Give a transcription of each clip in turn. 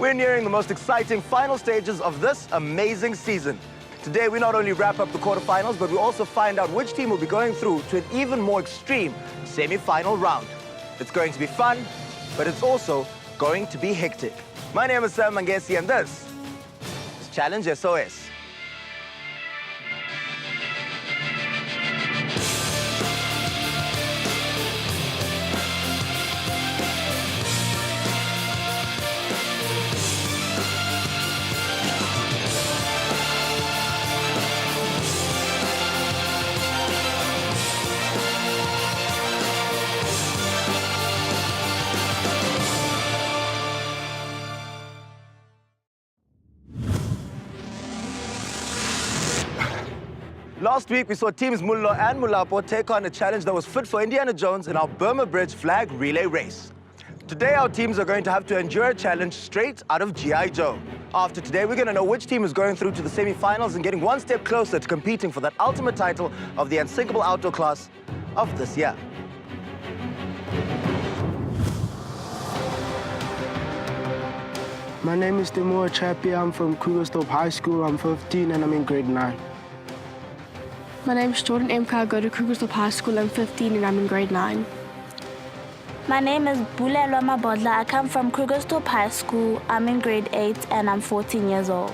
We're nearing the most exciting final stages of this amazing season. Today, we not only wrap up the quarterfinals, but we also find out which team will be going through to an even more extreme semi-final round. It's going to be fun, but it's also going to be hectic. My name is Sam Mangesi, and this is Challenge SOS. Last week, we saw teams Mollo and Molapo take on a challenge that was fit for Indiana Jones in our Burma Bridge flag relay race. Today, our teams are going to have to endure a challenge straight out of G.I. Joe. After today, we're going to know which team is going through to the semi-finals and getting one step closer to competing for that ultimate title of the unsinkable outdoor class of this year. My name is Timur Chappie. I'm from Krugersdorp High School. I'm 15 and I'm in grade 9. My name is Jordan Emka. I go to Krugersdorp High School. I'm 15 and I'm in grade 9. My name is Bulelwa Mabodla. I come from Krugersdorp High School. I'm in grade 8 and I'm 14 years old.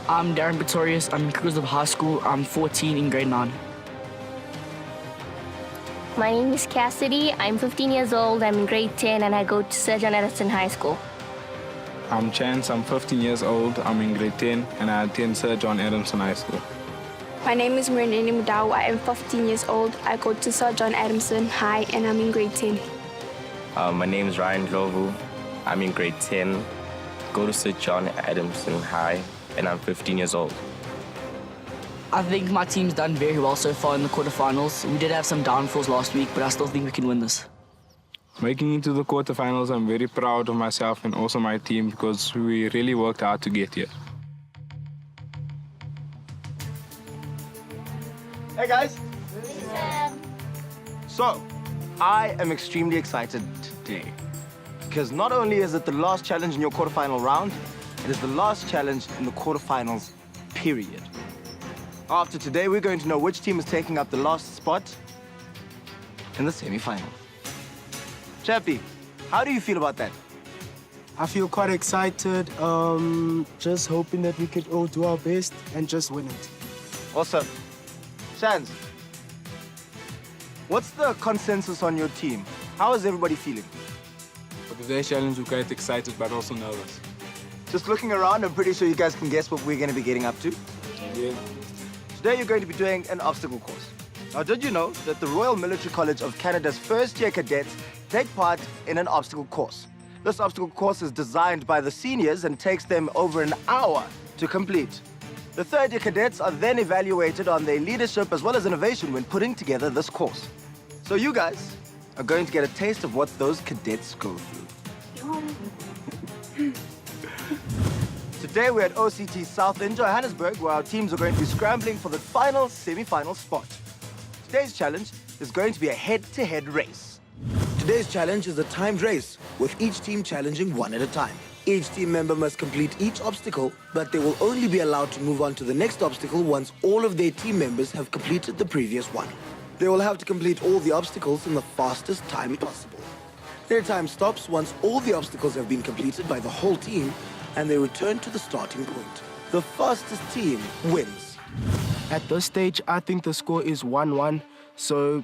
I'm Darren Pretorius. I'm in Krugersdorp High School. I'm 14 in grade 9. My name is Cassidy. I'm 15 years old. I'm in grade 10 and I go to Sir John Addison High School. I'm Chance. I'm 15 years old. I'm in grade 10 and I attend Sir John Adamson High School. My name is Mrinini Mudau. I am 15 years old. I go to Sir John Adamson High and I'm in grade 10. My name is Ryan Dlovu. I'm in grade 10, go to Sir John Adamson High, and I'm 15 years old. I think my team's done very well so far in the quarterfinals. We did have some downfalls last week, but I still think we can win this. Making it to the quarterfinals, I'm very proud of myself and also my team because we really worked hard to get here. Hey guys. So, I am extremely excited today because not only is it the last challenge in your quarterfinal round, it is the last challenge in the quarterfinals, period. After today, we're going to know which team is taking up the last spot in the semi-final. Chappie, how do you feel about that? I feel quite excited, just hoping that we could all do our best and just win it. Awesome. Shans, what's the consensus on your team? How is everybody feeling? For today's challenge, we're quite excited but also nervous. Just looking around, I'm pretty sure you guys can guess what we're going to be getting up to. Yeah. Today, you're going to be doing an obstacle course. Now, did you know that the Royal Military College of Canada's first-year cadets take part in an obstacle course? This obstacle course is designed by the seniors and takes them over an hour to complete. The third-year cadets are then evaluated on their leadership as well as innovation when putting together this course. So you guys are going to get a taste of what those cadets go through. Today we're at OCT South in Johannesburg, where our teams are going to be scrambling for the final semi-final spot. Today's challenge is going to be a head-to-head race. Today's challenge is a timed race, with each team challenging one at a time. Each team member must complete each obstacle, but they will only be allowed to move on to the next obstacle once all of their team members have completed the previous one. They will have to complete all the obstacles in the fastest time possible. Their time stops once all the obstacles have been completed by the whole team, and they return to the starting point. The fastest team wins. At this stage, I think the score is 1-1, so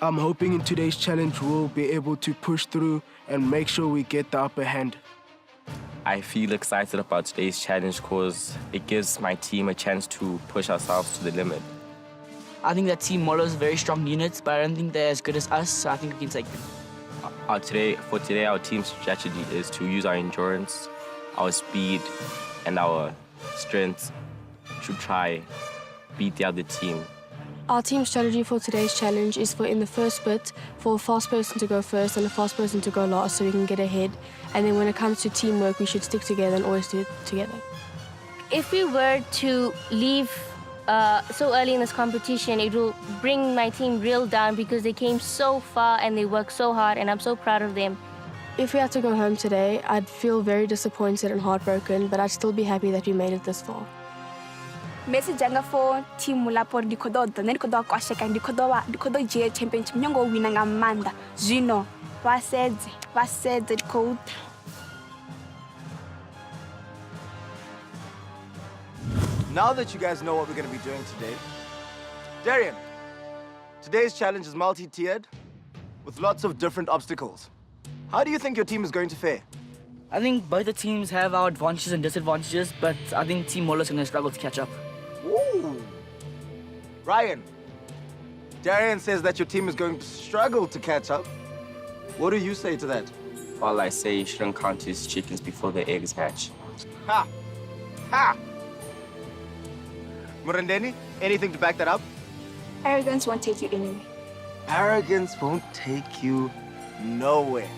I'm hoping in today's challenge we'll be able to push through and make sure we get the upper hand. I feel excited about today's challenge because it gives my team a chance to push ourselves to the limit. I think that Team Mollo is a very strong unit, but I don't think they're as good as us, so I think we can take them. For today, our team's strategy is to use our endurance, our speed, and our strength to try beat the other team. Our team strategy for today's challenge is for in the first bit, for a fast person to go first and a fast person to go last so we can get ahead. And then when it comes to teamwork, we should stick together and always do it together. If we were to leave so early in this competition, it will bring my team real down because they came so far and they worked so hard, and I'm so proud of them. If we had to go home today, I'd feel very disappointed and heartbroken, but I'd still be happy that we made it this far. Message for Team Molapo dikodo then dikodo kwasheka dikodo J championship nyongo wina ngamanda zwino vasedze code. Now that you guys know what we're going to be doing today, Darian, today's challenge is multi-tiered with lots of different obstacles. How do you think your team is going to fare? I think both the teams have our advantages and disadvantages, but I think Team Mollo is going to struggle to catch up. Ooh. Ryan, Darian says that your team is going to struggle to catch up. What do you say to that? All I say, you shouldn't count his chickens before the eggs hatch. Ha! Ha! Murandeni, anything to back that up? Arrogance won't take you anywhere. Arrogance won't take you nowhere.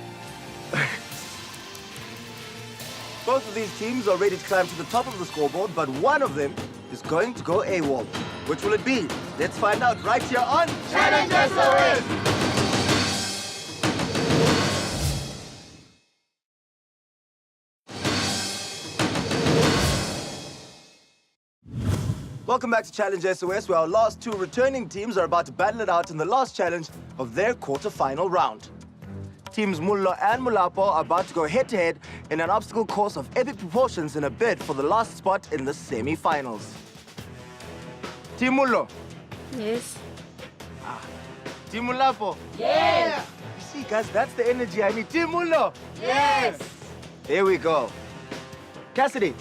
Both of these teams are ready to climb to the top of the scoreboard, but one of them is going to go AWOL. Which will it be? Let's find out right here on Challenge SOS! Welcome back to Challenge SOS, where our last two returning teams are about to battle it out in the last challenge of their quarter-final round. Teams Mollo and Molapo are about to go head-to-head in an obstacle course of epic proportions in a bid for the last spot in the semi-finals. Team Mollo. Yes. Team Molapo. Yes. You see, guys, that's the energy I need. Team Mollo. Yes. There we go. Cassidy,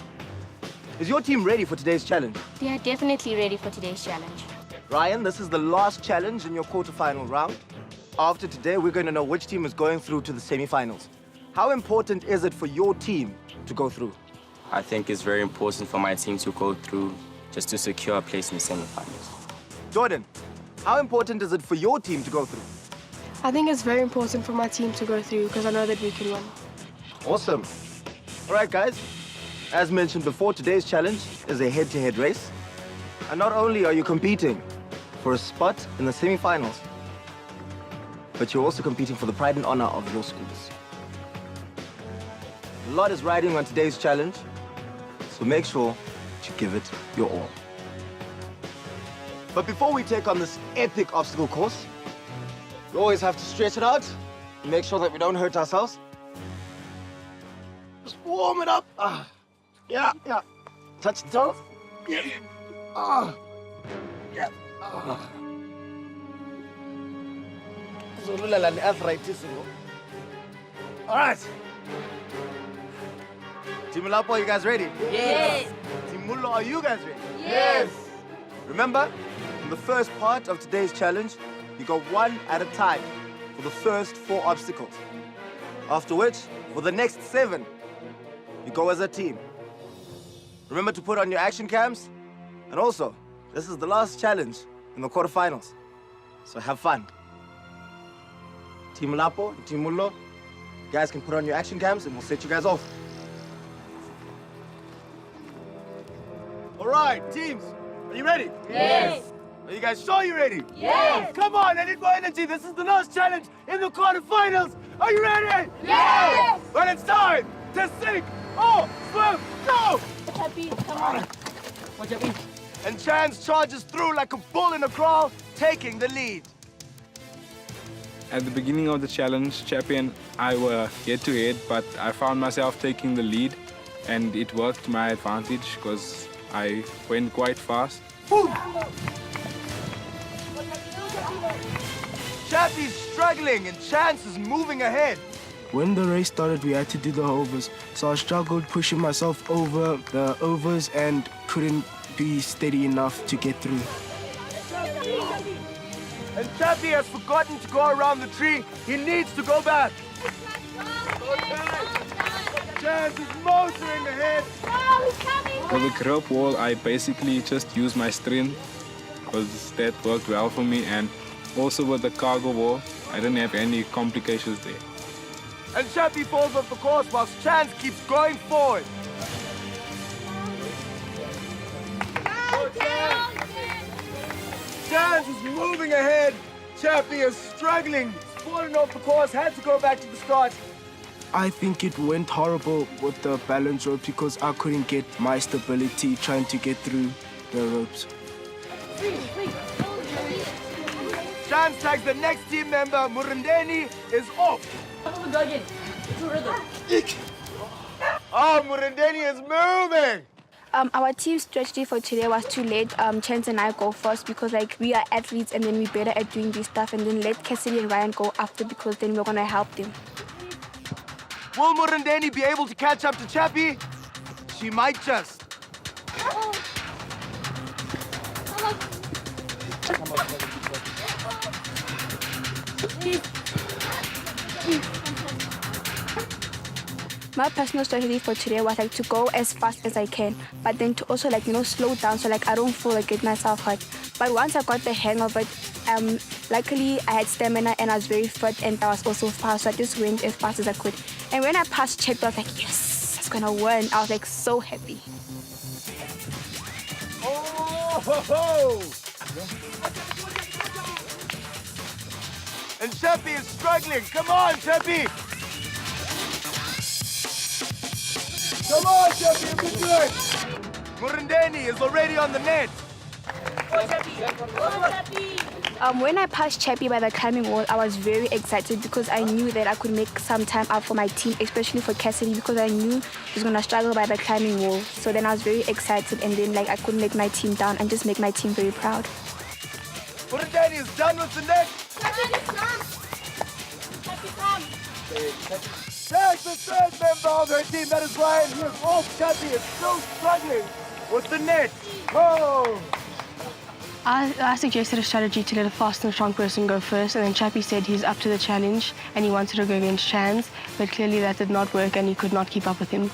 is your team ready for today's challenge? We are definitely ready for today's challenge. Ryan, this is the last challenge in your quarter-final round. After today, we're going to know which team is going through to the semi-finals. How important is it for your team to go through? I think it's very important for my team to go through just to secure a place in the semi-finals. Jordan, how important is it for your team to go through? I think it's very important for my team to go through because I know that we can win. Awesome. All right, guys. As mentioned before, today's challenge is a head-to-head race. And not only are you competing for a spot in the semi-finals, but you're also competing for the pride and honor of your schools. A lot is riding on today's challenge, so make sure to give it your all. But before we take on this epic obstacle course, we always have to stretch it out and make sure that we don't hurt ourselves. Just warm it up. Yeah. Touch the toes. Yeah. Yeah. Arthritis. All right. Team Molapo, are you guys ready? Yes. Team Mollo, are you guys ready? Yes. Remember, in the first part of today's challenge, you go one at a time for the first 4 obstacles. After which, for the next 7, you go as a team. Remember to put on your action cams. And also, this is the last challenge in the quarterfinals. So have fun. Team Molapo and Team Mollo, you guys can put on your action cams and we'll set you guys off. All right, teams, are you ready? Yes. Are you guys sure you're ready? Yes. Come on, I need more energy. This is the last challenge in the quarterfinals. Are you ready? Yes. Well, it's time to sink or swim. Go! Happy, come on. What's up, Pete? And Chance charges through like a bull in a kraal, taking the lead. At the beginning of the challenge, Chappie and I were head-to-head, but I found myself taking the lead, and it worked to my advantage because I went quite fast. Chappie's struggling and Chance is moving ahead. When the race started, we had to do the overs, so I struggled pushing myself over the overs and couldn't be steady enough to get through. And Chappie has forgotten to go around the tree. He needs to go back. Chance is motoring ahead. For the grip wall, I basically just used my strength because that worked well for me, and also with the cargo wall, I didn't have any complications there. And Chappie falls off the course whilst Chance keeps going forward. Chance is moving ahead. Chappie is struggling. He's fallen off the course, had to go back to the start. I think it went horrible with the balance rope because I couldn't get my stability trying to get through the ropes. Chance tags the next team member, Murundeni, is off. Oh, Murundeni is moving. Our team strategy for today was to let Chance and I go first because we are athletes and then we're better at doing this stuff, and then let Cassidy and Ryan go after because then we're going to help them. Will Murundeni be able to catch up to Chappie? She might just. My personal strategy for today was to go as fast as I can, but then to also slow down so I don't feel get myself hurt. But once I got the hang of it, luckily I had stamina and I was very fit and I was also fast, so I just went as fast as I could. And when I passed Chip, I was like, yes, I was gonna win. I was so happy. Oh, ho, ho. And Chappie is struggling. Come on, Chappie. Come on, Chappie, you can do it. Murundeni is already on the net. When I passed Chappie by the climbing wall, I was very excited because I knew that I could make some time up for my team, especially for Cassidy, because I knew he was going to struggle by the climbing wall. So then I was very excited, and then I couldn't let my team down and just make my team very proud. Murundeni is done with the net. There's the third member of her team, that is Ryan. He is off. Chappie is still struggling with the net. Oh! I suggested a strategy to let a fast and strong person go first, and then Chappie said he's up to the challenge and he wanted to go against Chance, but clearly that did not work and he could not keep up with him.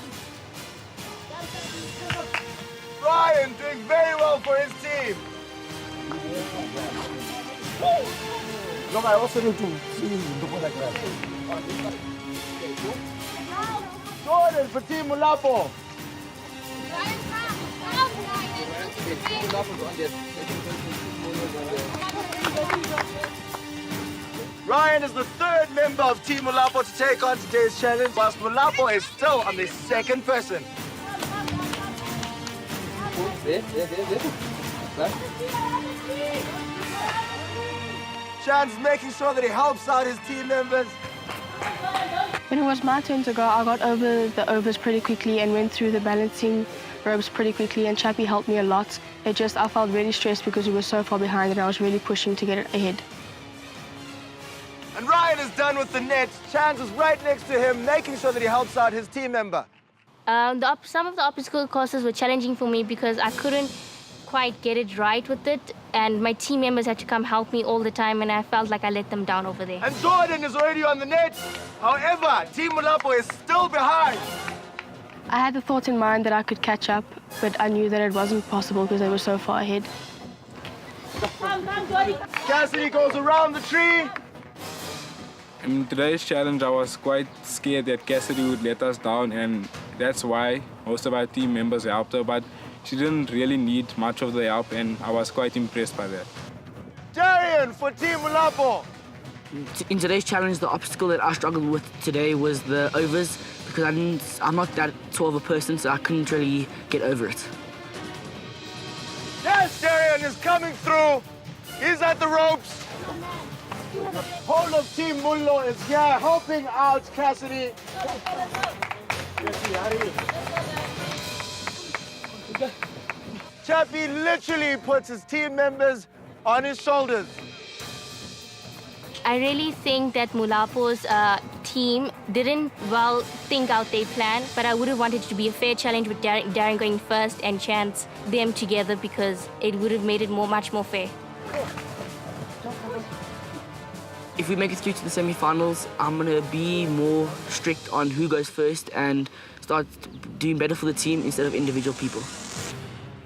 Ryan doing very well for his team. Look, I also need to see like that. Jordan for Team Molapo. Ryan is the third member of Team Molapo to take on today's challenge, whilst Molapo is still on the second person. Chan's making sure that he helps out his team members. When it was my turn to go, I got over the overs pretty quickly and went through the balancing ropes pretty quickly, and Chappie helped me a lot. I felt really stressed because we were so far behind and I was really pushing to get it ahead. And Ryan is done with the net. Chance is right next to him, making sure that he helps out his team member. Some of the obstacle courses were challenging for me because I couldn't quite get it right with it, and my team members had to come help me all the time, and I felt like I let them down over there. And Jordan is already on the net. However, Team Molapo is still behind. I had the thought in mind that I could catch up, but I knew that it wasn't possible because they were so far ahead. Cassidy goes around the tree. In today's challenge, I was quite scared that Cassidy would let us down, and that's why most of our team members helped her, but she didn't really need much of the help, and I was quite impressed by that. Darian for Team Molapo. In today's challenge, the obstacle that I struggled with today was the overs, because I'm not that tall of a person, so I couldn't really get over it. Yes, Darian is coming through. He's at the ropes. The whole of Team Mollo is here helping out Cassidy. Chappie literally puts his team members on his shoulders. I really think that Molapo's team didn't think out their plan, but I would have wanted it to be a fair challenge with Darren going first and Chance them together, because it would have made it much more fair. If we make it through to the semi-finals, I'm going to be more strict on who goes first and start doing better for the team instead of individual people.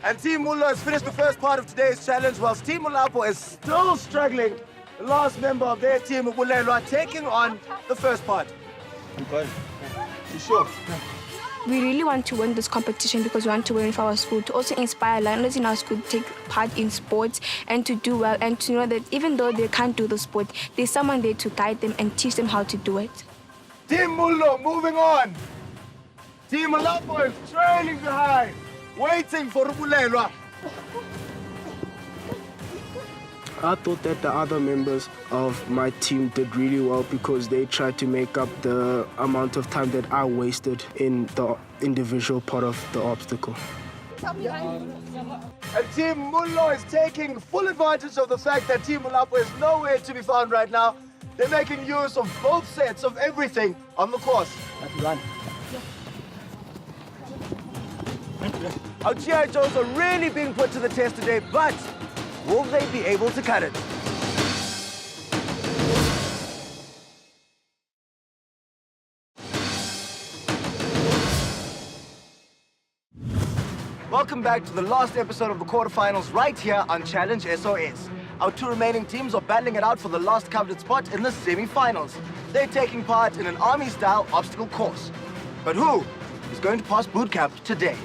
And Team Mollo has finished the first part of today's challenge, whilst Team Molapo is still struggling. The last member of their team, Bulelwa, taking on the first part. We really want to win this competition because we want to win for our school, to also inspire learners in our school to take part in sports and to do well, and to know that even though they can't do the sport, there's someone there to guide them and teach them how to do it. Team Mollo moving on. Team Molapo is trailing behind, waiting for Rubulelwa. I thought that the other members of my team did really well because they tried to make up the amount of time that I wasted in the individual part of the obstacle. And Team Mollo is taking full advantage of the fact that Team Molapo is nowhere to be found right now. They're making use of both sets of everything on the course. Our GI Joes are really being put to the test today, but will they be able to cut it? Welcome back to the last episode of the quarterfinals right here on Challenge SOS. Our two remaining teams are battling it out for the last coveted spot in the semi-finals. They're taking part in an army-style obstacle course. But who is going to pass boot camp today?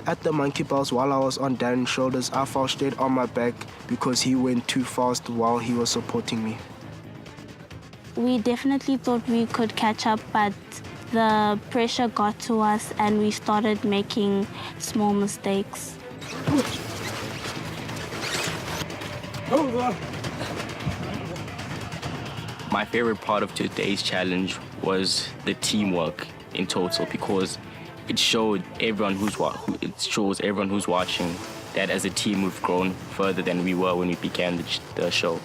At the monkey bars, while I was on Darren's shoulders, I fell straight on my back because he went too fast while he was supporting me. We definitely thought we could catch up, but the pressure got to us and we started making small mistakes. My favorite part of today's challenge was the teamwork in total because it showed everyone who's watching that as a team we've grown further than we were when we began the show.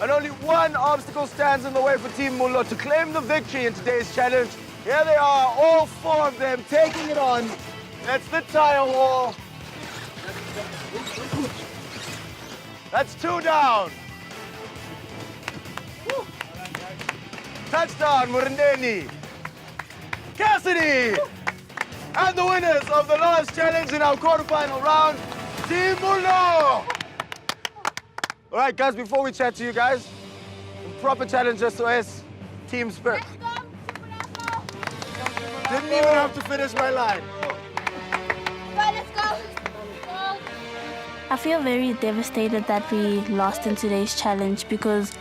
And only one obstacle stands in the way for Team Mollo to claim the victory in today's challenge. Here they are, all four of them taking it on. That's the tire wall. That's two down. Touchdown, Murindeni. Cassidy. And the winners of the last challenge in our quarterfinal round, Team Mollo. All right, guys, before we chat to you guys, proper Challenge SOS, team spirit. Didn't even have to finish my line. Let's go. I feel very devastated that we lost in today's challenge because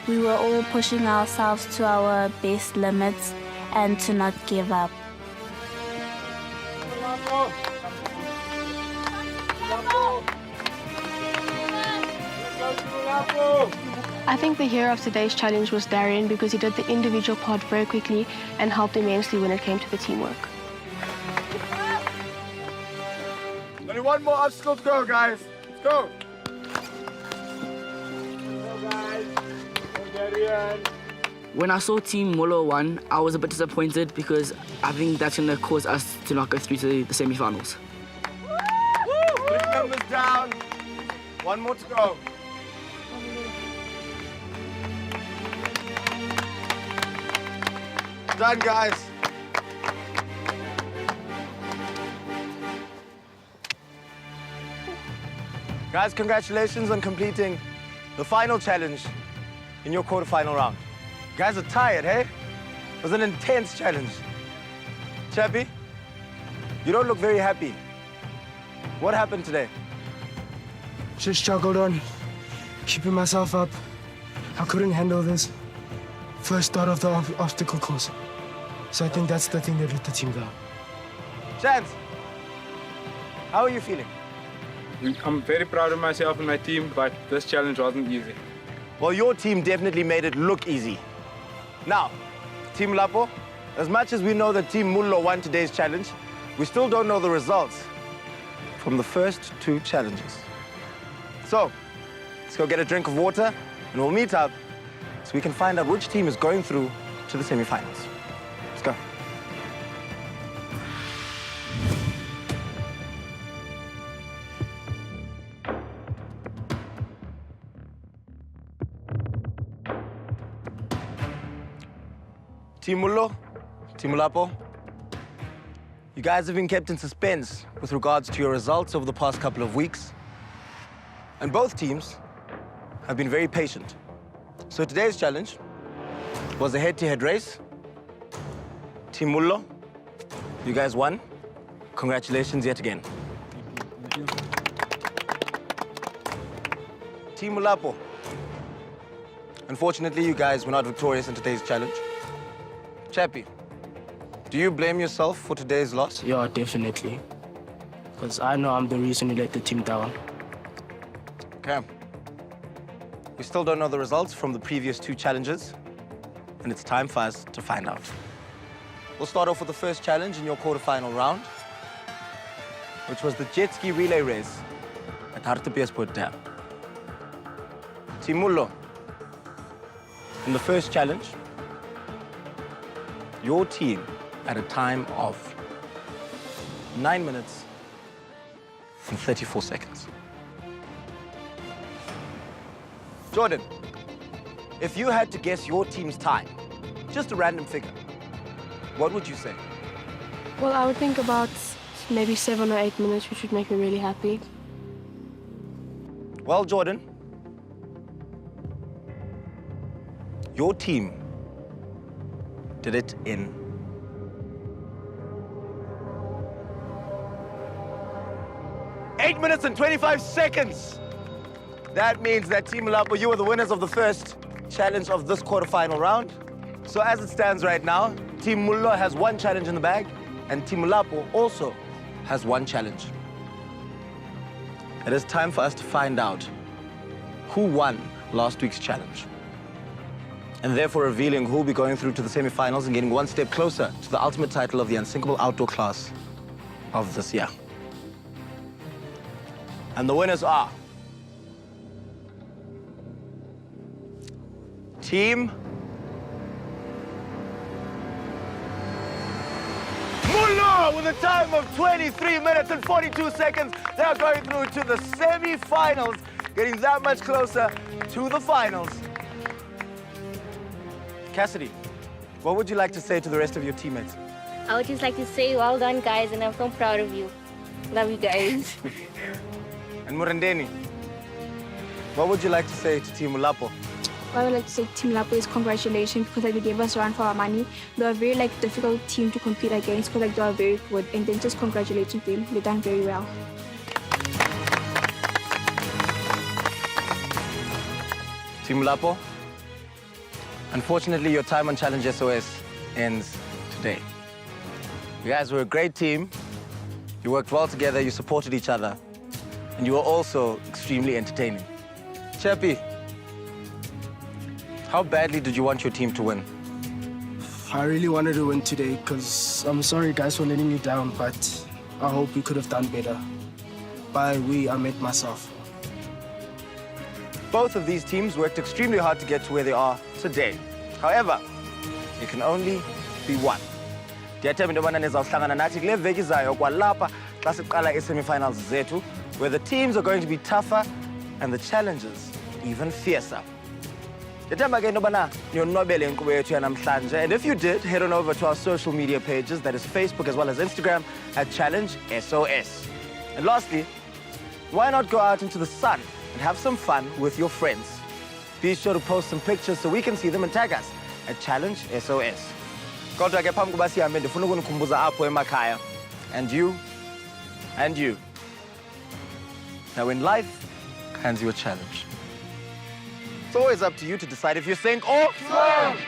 we were all pushing ourselves to our best limits and to not give up. I think the hero of today's challenge was Darren because he did the individual part very quickly and helped immensely when it came to the teamwork. Only one more obstacle to go, guys. Let's go. When I saw Team Mollo won, I was a bit disappointed because I think that's going to cause us to not go through to the semi-finals. 3 members down. One more to go. Done, guys. Guys, congratulations on completing the final challenge in your quarterfinal round. You guys are tired, hey? It was an intense challenge. Chappie, you don't look very happy. What happened today? Just struggled on, keeping myself up. I couldn't handle this first start of the obstacle course. So I think that's the thing that let the team down. Chance, how are you feeling? I'm very proud of myself and my team, but this challenge wasn't easy. Well, your team definitely made it look easy. Now, Team Molapo, as much as we know that Team Mollo won today's challenge, we still don't know the results from the first 2 challenges. So, let's go get a drink of water and we'll meet up so we can find out which team is going through to the semi-finals. Let's go. Team Mollo, Team Molapo, you guys have been kept in suspense with regards to your results over the past couple of weeks. And both teams have been very patient. So today's challenge was a head-to-head race. Team Mollo, you guys won. Congratulations yet again. Team Molapo, Unfortunately, you guys were not victorious in today's challenge. Chappie, do you blame yourself for today's loss? Yeah, definitely. Because I know I'm the reason you let the team down. Okay. We still don't know the results from the previous 2 challenges, and it's time for us to find out. We'll start off with the first challenge in your quarterfinal round, which was the jet ski relay race at Hartebeespoort Dam. Team Mollo, in the first challenge, your team had a time of 9 minutes and 34 seconds. Jordan, if you had to guess your team's time, just a random figure, what would you say? Well, I would think about maybe 7 or 8 minutes, which would make me really happy. Well, Jordan, your team did it in 8 minutes and 25 seconds. That means that Team Molapo, you are the winners of the first challenge of this quarterfinal round. So as it stands right now, Team Mollo has 1 challenge in the bag, and Team Molapo also has 1 challenge. It is time for us to find out who won last week's challenge, and therefore revealing who will be going through to the semi-finals and getting 1 step closer to the ultimate title of the unsinkable outdoor class of this year. And the winners are Team Mollo with a time of 23 minutes and 42 seconds. They're going through to the semi-finals, getting that much closer to the finals. Cassidy, what would you like to say to the rest of your teammates? I would just like to say well done, guys, and I'm so proud of you. Love you guys. And Murendeni, what would you like to say to Team Molapo? I would like to say Team Molapo is congratulations because they gave us a run for our money. They're a very difficult team to compete against because they are very good. And then just congratulations to them. They've done very well. Team Molapo, unfortunately, your time on Challenge SOS ends today. You guys were a great team. You worked well together, you supported each other, and you were also extremely entertaining. Chappie, how badly did you want your team to win? I really wanted to win today because I'm sorry guys for letting you down, but I hope we could have done better. By we, I meant myself. Both of these teams worked extremely hard to get to where they are today. However, it can only be one. Ndiyathemba into yobana nizawuhlangana nathi kule veki izayo kwalapha xa siqala i-semi-finals zethu, where the teams are going to be tougher and the challenges even fiercer. Ndiyathemba ke into yobana niyonwabele inkqubo yethu yanamhlanje, and if you did, head on over to our social media pages, that is Facebook as well as Instagram, at Challenge SOS. And lastly, why not go out into the sun and have some fun with your friends? Be sure to post some pictures so we can see them and tag us at Challenge SOS. Kodwa ke phambi kokuba sihambe ndifuna ukunikhumbuza apho emakhaya, and you, that when life hands you a challenge, it's always up to you to decide if you sink or swim.